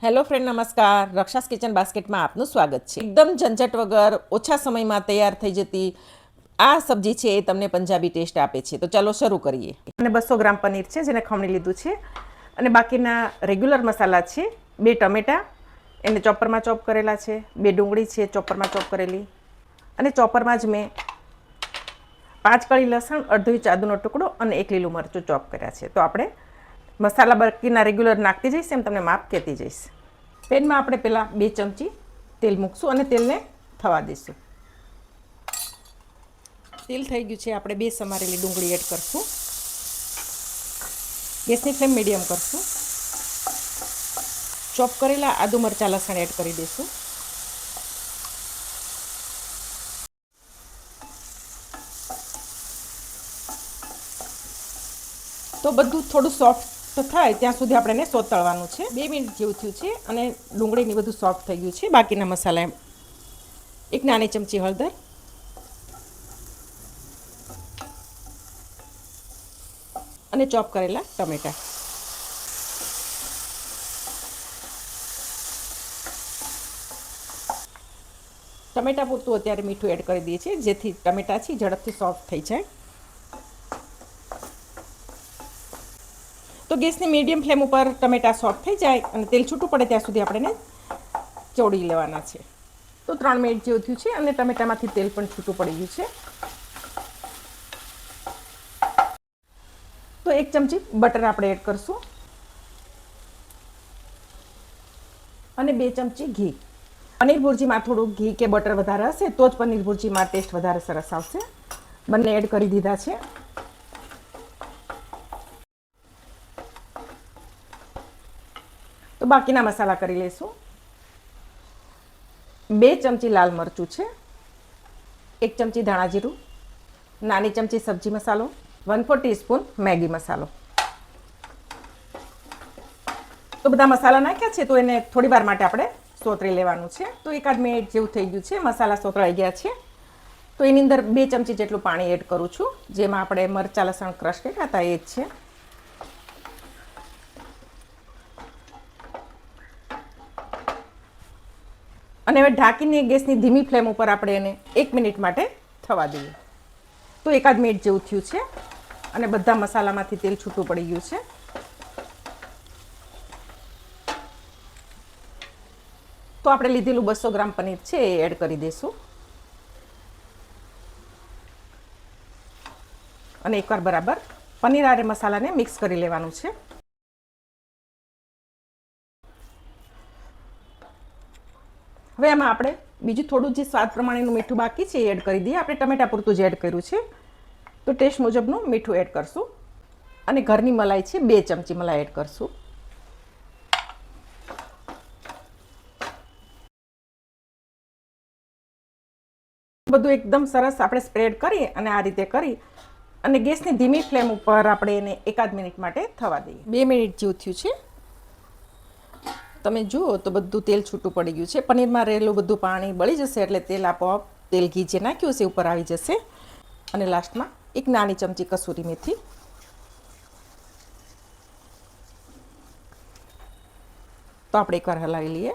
Hello friend, નમસ્કાર. રક્ષાસ kitchen બાસ્કેટમાં આપનું સ્વાગત છે. એકદમ ઝંઝટ વગર ઓછા સમયમાં તૈયાર થઈ જતી આ સબ્જી છે એ તમને પંજાબી ટેસ્ટ આપે છે. તો ચાલો શરૂ કરીએ. અને 200 ગ્રામ પનીર છે જેને ખમણી લીધું છે, અને બાકીના રેગ્યુલર મસાલા છે. 2 ટમેટાં એને ચોપરમાં ચોપ કરેલા છે, 2 ડુંગળી છે ચોપરમાં ચોપ કરેલી, અને ચોપરમાં જ મેં 5 કળી લસણ, અડધો ઇંચ આદુનો ટુકડો અને 1 લીલું મરચું ચોપ કર્યા છે. તો આપણે મસાલા બાકીના રેગ્યુલર નાખતી જઈશ, એમ તમને માપ કહેતી જઈશ. પેનમાં આપણે પહેલાં 2 ચમચી તેલ મૂકશું અને તેલને થવા દઈશું. તેલ થઈ ગયું છે, આપણે 2 સમારેલી ડુંગળી એડ કરશું. ગેસની ફ્લેમ મીડિયમ કરશું. ચોપ કરેલા આદુ મરચાં લસણ એડ કરી દઈશું. તો બધું થોડું સોફ્ટ થાય ત્યાં સુધી આપણે એને સોતળવાનું છે. 2 મિનિટ જેવું થયું છે અને ડુંગળીની બધું સોફ્ટ થઈ ગયું છે. બાકીના મસાલા 1 નાની ચમચી હળદર, અને ચોપ કરેલા ટમેટાં. ટમેટાં પૂરતું અત્યારે મીઠું એડ કરી દઈએ છીએ, જેથી ટમેટાં છે ઝડપથી સોફ્ટ થઈ જાય. તો ગેસની મીડિયમ ફ્લેમ ઉપર ટમેટાં સોફ્ટ થઈ જાય અને તેલ છૂટું પડે ત્યાં સુધી આપણે એને ચોળી લેવાના છે. તો 3 મિનિટ જેવું થયું છે અને ટમેટામાંથી તેલ પણ છૂટું પડી ગયું છે. તો 1 ચમચી બટર આપણે એડ કરશું અને 2 ચમચી ઘી. પનીર ભુરજીમાં થોડું ઘી કે બટર વધારે હશે તો જ પનીર ભુરજીમાં ટેસ્ટ વધારે સરસ આવશે. બંને એડ કરી દીધા છે. તો બાકીના મસાલા કરી લઈશું. 2 ચમચી લાલ મરચું છે, 1 ચમચી ધાણા જીરું, નાની ચમચી સબ્જી મસાલો, 1/4 ટીસ્પૂન મેગી મસાલો. તો બધા મસાલા નાખ્યા છે, તો એને થોડી વાર માટે આપણે સોતરી લેવાનું છે. તો 1 મિનિટ જેવું થઈ ગયું છે, મસાલા સોતરાઈ ગયા છે. તો એની અંદર 2 ચમચી જેટલું પાણી એડ કરું છું, જેમાં આપણે મરચાં લસણ ક્રશ કર્યા હતા એ જ છે. અને હવે ઢાંકીને ગેસની ધીમી ફ્લેમ ઉપર આપણે એને 1 મિનિટ માટે થવા દઈએ. તો 1 મિનિટ જેવું થયું છે અને બધા મસાલામાંથી તેલ છૂટું પડી ગયું છે. તો આપણે લીધેલું 200 ગ્રામ પનીર છે એ એડ કરી દઈશું અને એકવાર બરાબર પનીર આરે મસાલાને મિક્સ કરી લેવાનું છે. હવે એમાં આપણે બીજું થોડું જે સ્વાદ પ્રમાણેનું મીઠું બાકી છે એ એડ કરી દઈએ. આપણે ટમેટા પૂરતું જ એડ કર્યું છે, તો ટેસ્ટ મુજબનું મીઠું એડ કરશું. અને ઘરની મલાઈ છે 2 ચમચી મલાઈ એડ કરશું. બધું એકદમ સરસ આપણે સ્પ્રેડ કરી અને આ રીતે કરી અને ગેસની ધીમી ફ્લેમ ઉપર આપણે એને 1 મિનિટ માટે થવા દઈએ. 2 મિનિટ જેવું થયું છે. તમે જુઓ તો બધું તેલ છૂટું પડી ગયું છે. પનીરમાં રહેલું બધું પાણી બળી જશે એટલે તેલ આપોઆપ તેલ ઘી જે નાખ્યું છે ઉપર આવી જશે. અને લાસ્ટમાં 1 નાની ચમચી કસૂરી મેથી. તો આપણે એકવાર હલાવી લઈએ.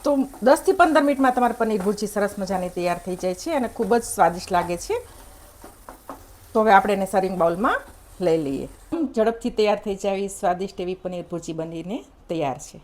તો 10 થી 15 મિનિટમાં તમારી પનીર ભુરજી સરસ મજાની તૈયાર થઈ જાય છે અને ખૂબ જ સ્વાદિષ્ટ લાગે છે. તો હવે આપણે એને સર્વિંગ બાઉલમાં લઈ લઈએ. ઝડપથી તૈયાર થઈ જાય એવી સ્વાદિષ્ટ એવી પનીર ભુરજી બનીને તૈયાર છે.